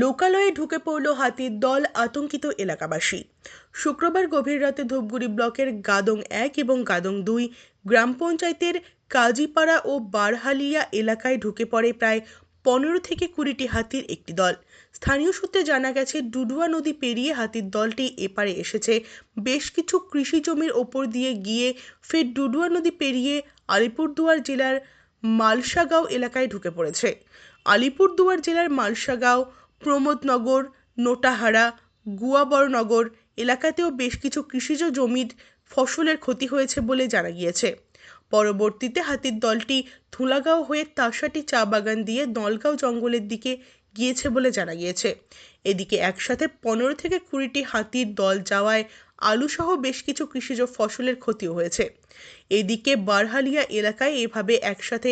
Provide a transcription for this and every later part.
লোকালয়ে ঢুকে পড়ল হাতির দল, আতঙ্কিত এলাকাবাসী। শুক্রবার গভীর রাতে ধূপগুড়ি ব্লকের গাদং 1 এবং গাদং 2 গ্রাম পঞ্চায়েতের কাজীপাড়া ও বারহালিয়া এলাকায় ঢুকে পড়ে প্রায় 15 থেকে 20টি হাতির একটি দল। স্থানীয় সূত্রে জানা গেছে, ডুডুয়া নদী পেরিয়ে হাতির দলটি এপারে এসেছে। বেশ কিছু কৃষি জমির ওপর দিয়ে গিয়ে ফের ডুডুয়া নদী পেরিয়ে আলিপুরদুয়ার জেলার মালসাগাঁও এলাকায় ঢুকে পড়েছে। আলিপুরদুয়ার জেলার মালসাগাঁও, প্রমোদনগর, নোটাহারা, গুয়াবরনগর এলাকাতেও বেশ কিছু কৃষিজ জমির ফসলের ক্ষতি হয়েছে বলে জানা গিয়েছে। পরবর্তীতে হাতির দলটি ধুলাগাঁও হয়ে তাসাটি চা বাগান দিয়ে নলগাঁও জঙ্গলের দিকে গিয়েছে বলে জানা গিয়েছে। এদিকে একসাথে 15 থেকে 20টি হাতির দল যাওয়ায় আলুসহ বেশ কিছু কৃষিজ ফসলের ক্ষতিও হয়েছে। এদিকে বারহালিয়া এলাকায় এভাবে একসাথে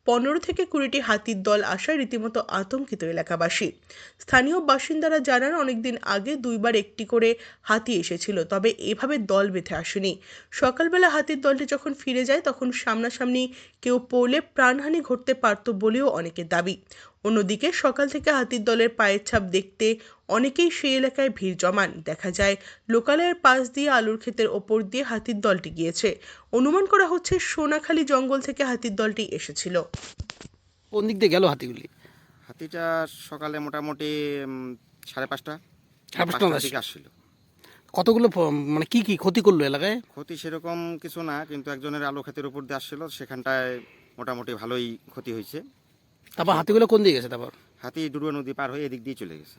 15 থেকে 20টি হাতির দল আসায় রীতিমতো আতঙ্কিত এলাকাবাসী। স্থানীয় বাসিন্দারা জানান, অনেকদিন আগে 2বার একটি করে হাতি এসেছিল, তবে এভাবে দল বেঁধে আসেনি। সকালবেলা হাতির দলটি যখন ফিরে যায় তখন সামনাসামনি কেউ পড়লে প্রাণহানি ঘটতে পারত বলেও অনেকের দাবি। অন্যদিকে সকাল থেকে হাতির দলের পায়ের ছাপ দেখতে অনেকেই সেই এলাকায় ভিড় জমান। দেখা যায় লোকালয়ের পাশ দিয়ে আলুর ক্ষেতের ওপর দিয়ে হাতির দলটি গিয়েছে। অনুমান করা হচ্ছে সোনাখালী জঙ্গল থেকে হাতির দলটি এসেছিল। কোন দিক দিয়ে গেল হাতিগুলি? হাতিটা সকালে মোটামুটি 5:30 5:30 দিকে আসছিল। কতগুলো মানে কি কি ক্ষতি করলো এলাকায়? ক্ষতি সেরকম কিছু না, কিন্তু একজনের আলু ক্ষেতের উপর দিয়ে আসছিল, সেখানটায় মোটামুটি ভালোই ক্ষতি হয়েছে। তারপর হাতিগুলো কোন দিকে গেছে? তারপর হাতি ডুডুয়া নদী পার হয়ে এদিক দিয়ে চলে গেছে।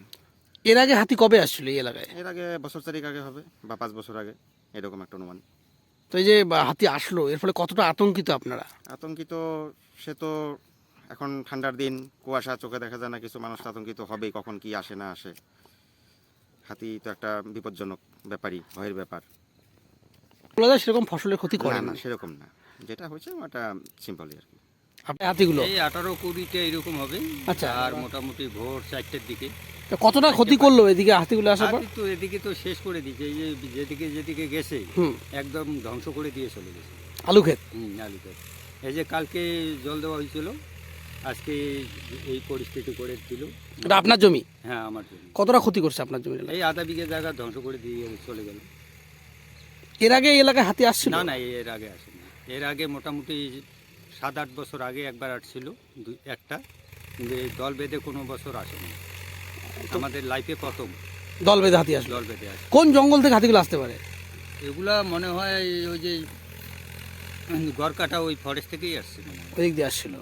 এর আগে হাতি কবে আসছিল এই এলাকায়? এর আগে বছর 4 আগে হবে বা 5 বছর আগে, এরকম একটা অনুমান। তো এই যে হাতি আসলো, এর ফলে কতটা আতঙ্কিত আপনারা? আতঙ্কিত সে তো এখন ঠান্ডার দিন, কুয়াশা, চোখে দেখা যায় না, কিছু মানুষ আতঙ্কিত হবেই, কখন কি আসে না আসে। হাতি তো একটা বিপজ্জনক ব্যাপারই, ভয়ের ব্যাপার। বলা যায় সেরকম ফসলের ক্ষতি করে না না। না, সেরকম না, যেটা হয়েছে ওটা সিম্পলই আর কি। আপনি হাতিগুলো এই 18-20টা এরকম হবে। আচ্ছা। আর মোটামুটি ভোর 4টের দিকে তো কতটা ক্ষতি করলো এদিকে হাতিগুলো আসার পর? হাতি তো এদিকে তো শেষ করে দিয়েছে। এই যে যেদিকে যেদিকে গেছে হুম। একদম ধ্বংস করে দিয়ে চলে গেছে। আলু ক্ষেত? আলুতে এই যে কালকে জল দেওয়া হয়েছিল, আজকে এই পরিস্থিতি করে দিল। এটা আপনার জমি? হ্যাঁ, আমার জন্য। কতটা ক্ষতি করছে আপনার জমি? এই আধা বিঘে জায়গা ধ্বংস করে দিয়ে চলে গেল। এর আগে এই এলাকায় হাতি আসছিল? না না, এর আগে আসেনি। এর আগে মোটামুটি 7-8 বছর আগে একবার আসছিল, একটা, কিন্তু এই দল বেঁধে কোনো বছর আসেনি। আমাদের লাইফে প্রথম দল বেঁধে হাতি আসলো? দল বেঁধে আসে। কোন জঙ্গল থেকে হাতিগুলো আসতে পারে? এগুলা মনে হয় ওই যে গড়কাটা ওই ফরেস্ট থেকেই আসছে মনে হয়। ওই দিক দিয়ে আসছিল।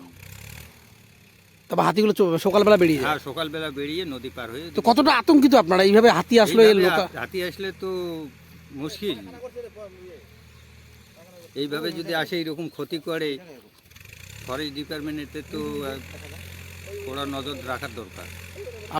তারপর হাতিগুলো সকালবেলা বেরিয়ে যায়? হ্যাঁ, সকালবেলা বেরিয়ে নদী পার হয়ে। তো কতটা আতঙ্কিত আপনারা এইভাবে হাতি আসলো? এইভাবে হাতি আসলে তো মুশকিল। এইভাবে যদি আসে, এরকম ক্ষতি করে, ফরেস্ট ডিপার্টমেন্টের তো ওরা নজর রাখার দরকার।